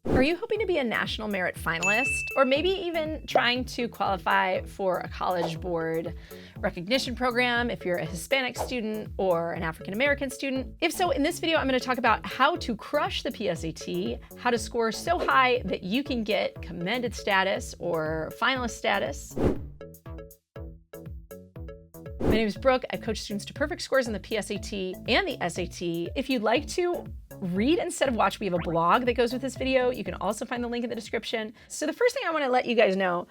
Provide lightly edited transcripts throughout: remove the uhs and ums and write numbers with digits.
Are you hoping to be a National Merit Finalist, or maybe even trying to qualify for a College Board recognition program if you're a Hispanic student or an African American student? If so, in this video, I'm going to talk about how to crush the PSAT, how to score so high that you can get commended status or finalist status. My name is Brooke. I coach students to perfect scores in the PSAT and the SAT. If you'd like to read instead of watch, we have a blog that goes with this video. You can also find the link in the description. So the first thing I want to let you guys know,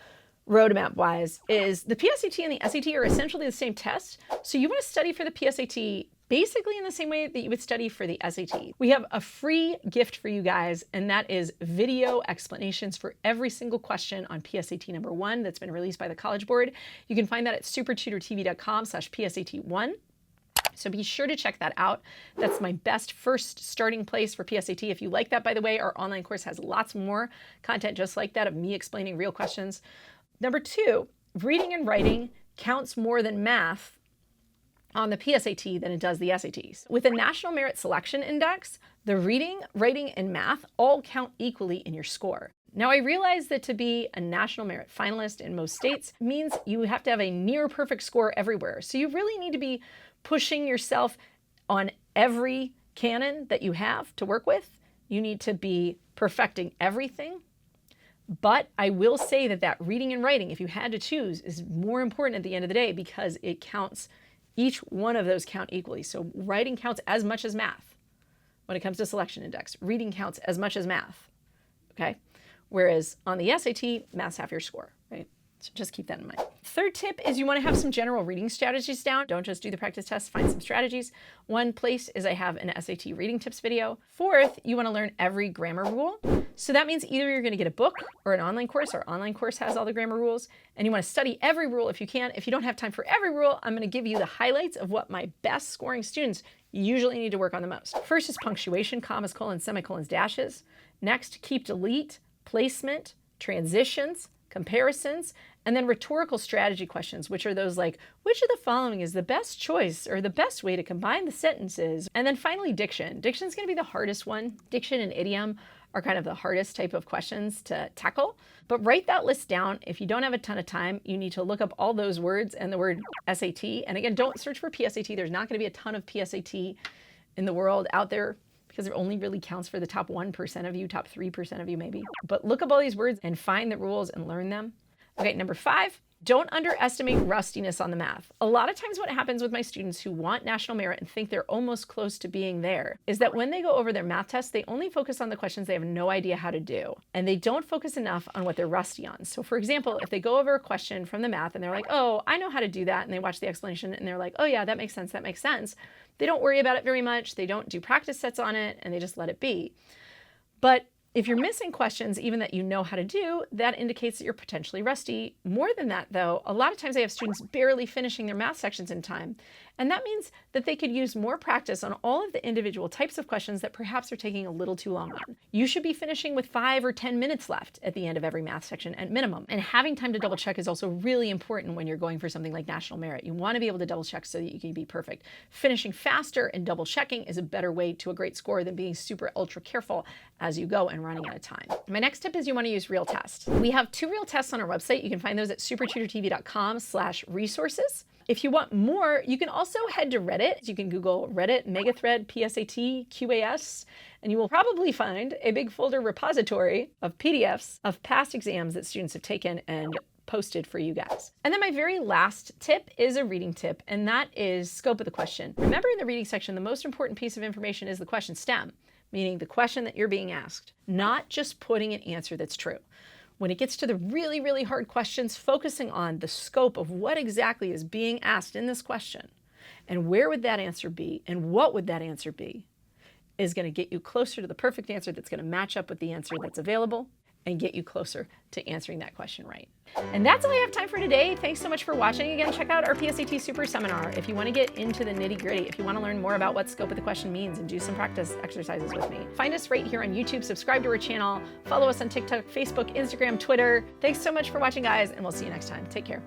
roadmap-wise, is the PSAT and the SAT are essentially the same test. So you want to study for the PSAT basically in the same way that you would study for the SAT. We have a free gift for you guys, and that is video explanations for every single question on PSAT number 1 that's been released by the College Board. You can find that at supertutortv.com/PSAT1. So be sure to check that out. That's my best first starting place for PSAT. If you like that, by the way, our online course has lots more content just like that of me explaining real questions. Number 2, reading and writing counts more than math on the PSAT than it does the SATs. With a National Merit Selection Index, the reading, writing, and math all count equally in your score. Now, I realize that to be a National Merit Finalist in most states means you have to have a near perfect score everywhere. So you really need to be pushing yourself on every canon that you have to work with. You need to be perfecting everything. But I will say that reading and writing, if you had to choose, is more important at the end of the day because it counts. Each one of those count equally. So writing counts as much as math when it comes to selection index. Reading counts as much as math, okay? Whereas on the SAT, math's half your score, right? So just keep that in mind. Third tip is you want to have some general reading strategies down. Don't just do the practice test, find some strategies. One place is I have an SAT reading tips video. Fourth, you want to learn every grammar rule. So that means either you're going to get a book or an online course. Our online course has all the grammar rules, and you want to study every rule if you can. If you don't have time for every rule, I'm going to give you the highlights of what my best scoring students usually need to work on the most. First is punctuation, commas, colons, semicolons, dashes. Next, keep, delete, placement, transitions, comparisons, and then rhetorical strategy questions, which are those like, which of the following is the best choice or the best way to combine the sentences? And then finally, diction. Diction is going to be the hardest one. Diction and idiom are kind of the hardest type of questions to tackle. But write that list down. If you don't have a ton of time, you need to look up all those words and the word SAT. And again, don't search for PSAT. There's not going to be a ton of PSAT in the world out there, because it only really counts for the top 1% of you, top 3% of you maybe. But look up all these words and find the rules and learn them. Okay, number 5, don't underestimate rustiness on the math. A lot of times what happens with my students who want national merit and think they're almost close to being there is that when they go over their math test, they only focus on the questions they have no idea how to do. And they don't focus enough on what they're rusty on. So for example, if they go over a question from the math and they're like, oh, I know how to do that. And they watch the explanation and they're like, oh yeah, that makes sense, that makes sense. They don't worry about it very much. They don't do practice sets on it and they just let it be. But if you're missing questions, even that you know how to do, that indicates that you're potentially rusty. More than that, though, a lot of times I have students barely finishing their math sections in time. And that means that they could use more practice on all of the individual types of questions that perhaps are taking a little too long on. You should be finishing with 5 or 10 minutes left at the end of every math section at minimum. And having time to double check is also really important when you're going for something like national merit. You want to be able to double check so that you can be perfect. Finishing faster and double checking is a better way to a great score than being super ultra careful as you go and running out of time. My next tip is you want to use real tests. We have 2 real tests on our website. You can find those at supertutortv.com/resources. If you want more, you can also head to Reddit. You can Google Reddit, Megathread, PSAT, QAS, and you will probably find a big folder repository of PDFs of past exams that students have taken and posted for you guys. And then my very last tip is a reading tip, and that is scope of the question. Remember, in the reading section, the most important piece of information is the question stem, meaning the question that you're being asked, not just putting an answer that's true. When it gets to the really, really hard questions, focusing on the scope of what exactly is being asked in this question and where would that answer be and what would that answer be is going to get you closer to the perfect answer that's going to match up with the answer that's available and get you closer to answering that question right. And that's all I have time for today. Thanks so much for watching. Again, check out our PSAT Super Seminar if you want to get into the nitty-gritty, if you want to learn more about what scope of the question means and do some practice exercises with me. Find us right here on YouTube, subscribe to our channel, follow us on TikTok, Facebook, Instagram, Twitter. Thanks so much for watching, guys, and we'll see you next time. Take care.